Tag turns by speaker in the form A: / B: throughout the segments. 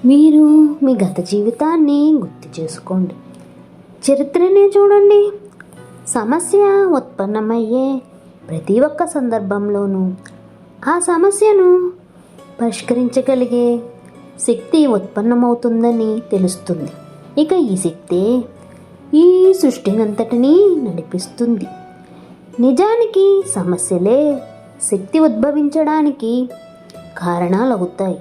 A: మీరు మీ గత జీవితాన్ని గుర్తు చేసుకోండి. చరిత్రనే చూడండి. సమస్య ఉత్పన్నమయ్యే ప్రతి ఒక్క సందర్భంలోనూ ఆ సమస్యను పరిష్కరించగలిగే శక్తి ఉత్పన్నమవుతుందని తెలుస్తుంది. ఇక ఈ శక్తి ఈ సృష్టినంతటినీ నడిపిస్తుంది. నిజానికి సమస్యలే శక్తి ఉద్భవించడానికి కారణాలవుతాయి.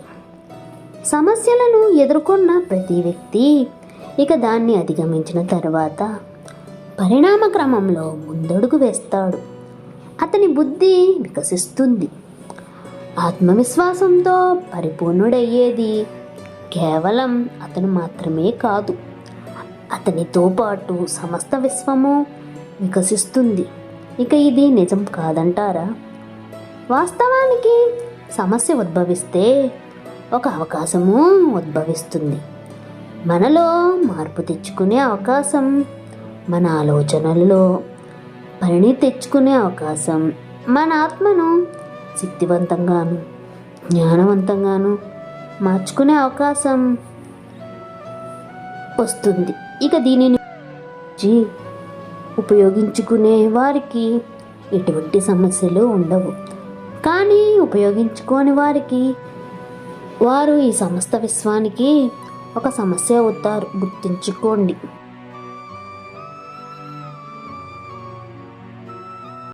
A: సమస్యలను ఎదుర్కొన్న ప్రతి వ్యక్తి ఇక దాన్ని అధిగమించిన తర్వాత పరిణామ క్రమంలో ముందడుగు వేస్తాడు. అతని బుద్ధి వికసిస్తుంది. ఆత్మవిశ్వాసంతో పరిపూర్ణుడయ్యేది కేవలం అతను మాత్రమే కాదు, అతనితో పాటు సమస్త విశ్వము వికసిస్తుంది. ఇక ఇది నిజం కాదంటారా? వాస్తవానికి సమస్య ఉద్భవిస్తే ఒక అవకాశము ఉద్భవిస్తుంది. మనలో మార్పు తెచ్చుకునే అవకాశం, మన ఆలోచనలలో పనిని తెచ్చుకునే అవకాశం, మన ఆత్మను శక్తివంతంగాను జ్ఞానవంతంగాను మార్చుకునే అవకాశం వస్తుంది. ఇక దీనిని ఉపయోగించుకునే వారికి ఎటువంటి సమస్యలు ఉండవు. కానీ ఉపయోగించుకోని వారు ఈ సమస్త విశ్వానికి ఒక సమస్య అవుతారు. గుర్తుంచుకోండి.